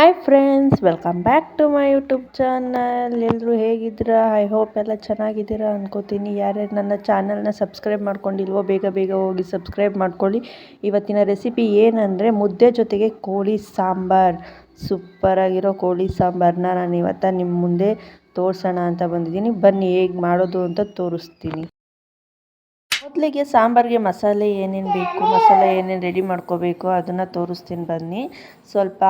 Hi friends, welcome back to my YouTube channel. ಎಲ್ಲರೂ ಹೇಗಿದ್ದೀರಾ? I hope ಎಲ್ಲ ಚೆನ್ನಾಗಿದ್ದೀರಾ ಅನ್ಕೋತೀನಿ. ಯಾರ್ಯಾರು ನನ್ನ ಚಾನಲ್ನ ಸಬ್ಸ್ಕ್ರೈಬ್ ಮಾಡ್ಕೊಂಡಿಲ್ವೋ ಬೇಗ ಬೇಗ ಹೋಗಿ ಸಬ್ಸ್ಕ್ರೈಬ್ ಮಾಡ್ಕೊಳ್ಳಿ. ಇವತ್ತಿನ ರೆಸಿಪಿ ಏನಂದರೆ ಮುದ್ದೆ ಜೊತೆಗೆ ಕೋಳಿ ಸಾಂಬಾರು. ಸೂಪರಾಗಿರೋ ಕೋಳಿ ಸಾಂಬಾರನ್ನ ನಾನು ಇವತ್ತು ನಿಮ್ಮ ಮುಂದೆ ತೋರಿಸೋಣ ಅಂತ ಬಂದಿದ್ದೀನಿ. ಬನ್ನಿ ಹೇಗೆ ಮಾಡೋದು ಅಂತ ತೋರಿಸ್ತೀನಿ. ಮೊದಲಿಗೆ ಸಾಂಬಾರಿಗೆ ಮಸಾಲೆ ಏನೇನು ಬೇಕು, ಮಸಾಲೆ ಏನೇನು ರೆಡಿ ಮಾಡ್ಕೋಬೇಕು ಅದನ್ನು ತೋರಿಸ್ತೀನಿ ಬನ್ನಿ. ಸ್ವಲ್ಪ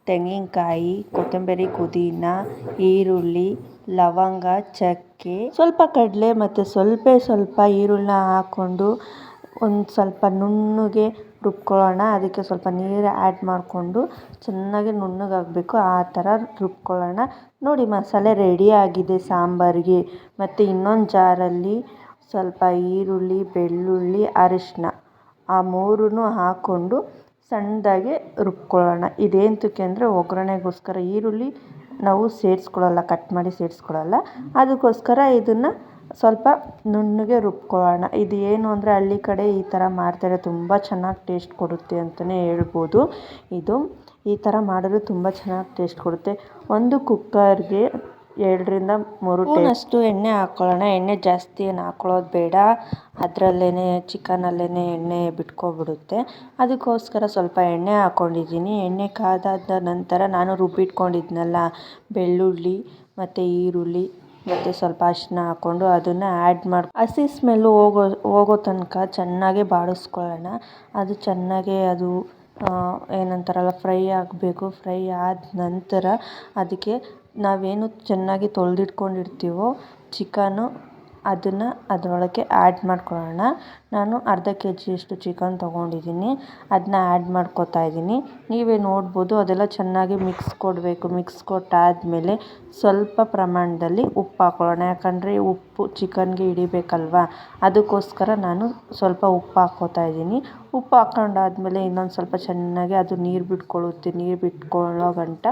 ತೆಂಗಿನಕಾಯಿ, ಕೊತ್ತಂಬರಿ, ಪುದೀನ, ಈರುಳ್ಳಿ, ಲವಂಗ, ಚಕ್ಕೆ, ಸ್ವಲ್ಪ ಕಡಲೆ ಮತ್ತು ಸ್ವಲ್ಪ ಈರುಳ್ಳಿನ ಹಾಕ್ಕೊಂಡು ಒಂದು ಸ್ವಲ್ಪ ನುಣ್ಣಗೆ ರುಬ್ಕೊಳ್ಳೋಣ. ಅದಕ್ಕೆ ಸ್ವಲ್ಪ ನೀರು ಆ್ಯಡ್ ಮಾಡಿಕೊಂಡು ಚೆನ್ನಾಗಿ ನುಣ್ಣಗಾಗಬೇಕು, ಆ ಥರ ರುಬ್ಕೊಳ್ಳೋಣ. ನೋಡಿ, ಮಸಾಲೆ ರೆಡಿ ಆಗಿದೆ ಸಾಂಬಾರಿಗೆ. ಮತ್ತು ಇನ್ನೊಂದು ಜಾರಲ್ಲಿ ಸ್ವಲ್ಪ ಈರುಳ್ಳಿ, ಬೆಳ್ಳುಳ್ಳಿ, ಅರಿಶಿನ ಆ ಮೂರನ್ನು ಹಾಕ್ಕೊಂಡು ಸಣ್ಣದಾಗಿ ರುಬ್ಕೊಳ್ಳೋಣ. ಇದೇಂತಕ್ಕೆ ಅಂದರೆ ಒಗ್ಗರಣೆಗೋಸ್ಕರ. ಈರುಳ್ಳಿ ನಾವು ಸೇರಿಸ್ಕೊಳ್ಳಲ್ಲ, ಕಟ್ ಮಾಡಿ ಸೇರಿಸ್ಕೊಳ್ಳಲ್ಲ. ಅದಕ್ಕೋಸ್ಕರ ಇದನ್ನು ಸ್ವಲ್ಪ ನುಣ್ಣಗೆ ರುಬ್ಕೊಳ್ಳೋಣ. ಇದು ಏನು ಅಂದರೆ ಹಳ್ಳಿ ಕಡೆ ಈ ಥರ ಮಾಡ್ತಾರೆ, ತುಂಬ ಚೆನ್ನಾಗಿ ಟೇಸ್ಟ್ ಕೊಡುತ್ತೆ ಅಂತಲೇ ಹೇಳ್ಬೋದು. ಇದು ಈ ಥರ ಮಾಡಿದ್ರೆ ತುಂಬ ಚೆನ್ನಾಗಿ ಟೇಸ್ಟ್ ಕೊಡುತ್ತೆ. ಒಂದು ಕುಕ್ಕರ್ಗೆ 2-3 ಸ್ಪೂನಷ್ಟು ಎಣ್ಣೆ ಹಾಕ್ಕೊಳ್ಳೋಣ. ಎಣ್ಣೆ ಜಾಸ್ತಿ ಏನು ಹಾಕ್ಕೊಳ್ಳೋದು ಬೇಡ, ಅದರಲ್ಲೇ ಚಿಕನಲ್ಲೇ ಎಣ್ಣೆ ಬಿಟ್ಕೊಬಿಡುತ್ತೆ. ಅದಕ್ಕೋಸ್ಕರ ಸ್ವಲ್ಪ ಎಣ್ಣೆ ಹಾಕ್ಕೊಂಡಿದ್ದೀನಿ. ಎಣ್ಣೆ ಕಾದಾದ ನಂತರ ನಾನು ರುಬ್ಬಿಟ್ಕೊಂಡಿದ್ನಲ್ಲ ಬೆಳ್ಳುಳ್ಳಿ ಮತ್ತು ಈರುಳ್ಳಿ ಮತ್ತು ಸ್ವಲ್ಪ ಅರಿಶಿನ ಹಾಕ್ಕೊಂಡು ಅದನ್ನು ಆ್ಯಡ್ ಮಾಡಿ ಹಸಿ ಸ್ಮೆಲ್ಲು ಹೋಗೋ ತನಕ ಚೆನ್ನಾಗಿ ಬಾಡಿಸ್ಕೊಳ್ಳೋಣ. ಅದು ಚೆನ್ನಾಗಿ ಅದು ಏನಂತಾರಲ್ಲ ಫ್ರೈ ಆಗಬೇಕು. ಫ್ರೈ ಆದ ನಂತರ ಅದಕ್ಕೆ ನಾವೇನು ಚೆನ್ನಾಗಿ ತೊಳೆದಿಟ್ಕೊಂಡಿರ್ತೀವೋ ಚಿಕನು ಅದನ್ನು ಅದರೊಳಗೆ ಆ್ಯಡ್ ಮಾಡ್ಕೊಳ್ಳೋಣ. ನಾನು ಅರ್ಧ ಕೆಜಿಯಷ್ಟು ಚಿಕನ್ ತೊಗೊಂಡಿದ್ದೀನಿ, ಅದನ್ನ ಆ್ಯಡ್ ಮಾಡ್ಕೊತಾ ಇದ್ದೀನಿ. ನೀವೇ ನೋಡ್ಬೋದು, ಅದೆಲ್ಲ ಚೆನ್ನಾಗಿ ಮಿಕ್ಸ್ ಕೊಡಬೇಕು. ಮಿಕ್ಸ್ ಕೊಟ್ಟಾದಮೇಲೆ ಸ್ವಲ್ಪ ಪ್ರಮಾಣದಲ್ಲಿ ಉಪ್ಪು ಹಾಕ್ಕೊಳ್ಳೋಣ. ಯಾಕಂದರೆ ಉಪ್ಪು ಚಿಕನ್ಗೆ ಹಿಡಿಬೇಕಲ್ವ, ಅದಕ್ಕೋಸ್ಕರ ನಾನು ಸ್ವಲ್ಪ ಉಪ್ಪು ಹಾಕ್ಕೋತಾ ಇದ್ದೀನಿ. ಉಪ್ಪು ಹಾಕ್ಕೊಂಡಾದ್ಮೇಲೆ ಇನ್ನೊಂದು ಸ್ವಲ್ಪ ಚೆನ್ನಾಗಿ ಅದು ನೀರು ಬಿಟ್ಕೊಳ್ಳುತ್ತೆ. ನೀರು ಬಿಟ್ಕೊಳ್ಳೋ ಗಂಟ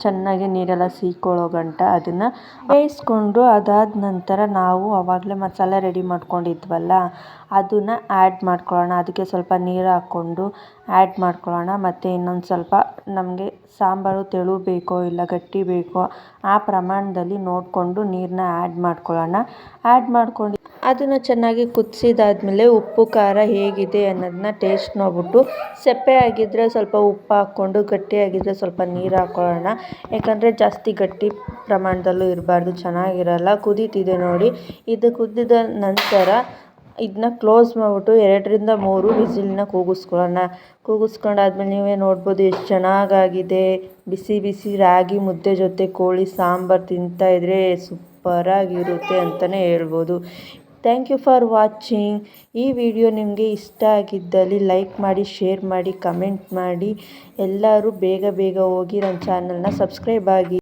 ಚೆನ್ನಾಗಿ ನೀರೆಲ್ಲ ಸೀಕೊಳ್ಳೋ ಗಂಟ ಅದನ್ನು ಬೇಯಿಸ್ಕೊಂಡು, ಅದಾದ ನಂತರ ನಾವು ಆವಾಗಲೇ ಮಸಾಲೆ ರೆಡಿ ಮಾಡ್ಕೊಂಡಿದ್ವಲ್ಲ ಅದನ್ನು ಆ್ಯಡ್ ಮಾಡ್ಕೊಳ್ಳೋಣ. ಅದಕ್ಕೆ ಸ್ವಲ್ಪ ನೀರು ಹಾಕ್ಕೊಂಡು ಆ್ಯಡ್ ಮಾಡ್ಕೊಳ್ಳೋಣ. ಮತ್ತು ಇನ್ನೊಂದು ಸ್ವಲ್ಪ ನಮಗೆ ಸಾಂಬಾರು ತೆಳು ಬೇಕೋ ಇಲ್ಲ ಗಟ್ಟಿ ಬೇಕೋ ಆ ಪ್ರಮಾಣದಲ್ಲಿ ನೋಡಿಕೊಂಡು ನೀರನ್ನ ಆ್ಯಡ್ ಮಾಡ್ಕೊಳ್ಳೋಣ. ಆ್ಯಡ್ ಮಾಡ್ಕೊಂಡು ಅದನ್ನು ಚೆನ್ನಾಗಿ ಕುದಿಸಿದಾದ್ಮೇಲೆ ಉಪ್ಪು ಖಾರ ಹೇಗಿದೆ ಅನ್ನೋದನ್ನ ಟೇಸ್ಟ್ ನೋಡ್ಬಿಟ್ಟು ಸಪ್ಪೆ ಆಗಿದ್ದರೆ ಸ್ವಲ್ಪ ಉಪ್ಪು ಹಾಕ್ಕೊಂಡು, ಗಟ್ಟಿಯಾಗಿದ್ದರೆ ಸ್ವಲ್ಪ ನೀರು ಹಾಕ್ಕೊಳ್ಳೋಣ. ಯಾಕಂದರೆ ಜಾಸ್ತಿ ಗಟ್ಟಿ ಪ್ರಮಾಣದಲ್ಲೂ ಇರಬಾರ್ದು, ಚೆನ್ನಾಗಿರಲ್ಲ. ಕುದೀತಿದೆ ನೋಡಿ. ಇದು ಕುದಿದ ನಂತರ ಇದನ್ನ ಕ್ಲೋಸ್ ಮಾಡಿಬಿಟ್ಟು 2-3 ವಿಸಿಲನ್ನ ಕೂಗಿಸ್ಕೊಳ್ಳೋಣ. ಕೂಗಿಸ್ಕೊಂಡಾದ್ಮೇಲೆ ನೀವೇ ನೋಡ್ಬೋದು ಎಷ್ಟು ಚೆನ್ನಾಗಾಗಿದೆ. ಬಿಸಿ ಬಿಸಿ ರಾಗಿ ಮುದ್ದೆ ಜೊತೆ ಕೋಳಿ ಸಾಂಬಾರು ತಿಂತಾಯಿದ್ರೆ ಸೂಪರಾಗಿರುತ್ತೆ ಅಂತಲೇ ಹೇಳ್ಬೋದು. Thank you for watching. ಈ ವಿಡಿಯೋ ನಿಮಗೆ ಇಷ್ಟ ಆಗಿದ್ದಲ್ಲಿ ಲೈಕ್ ಮಾಡಿ, ಶೇರ್ ಮಾಡಿ, ಕಮೆಂಟ್ ಮಾಡಿ. ಎಲ್ಲರೂ ಬೇಗ ಬೇಗ ಹೋಗಿ ನನ್ನ ಚಾನಲ್ನ ಸಬ್ಸ್ಕ್ರೈಬ್ ಆಗಿ.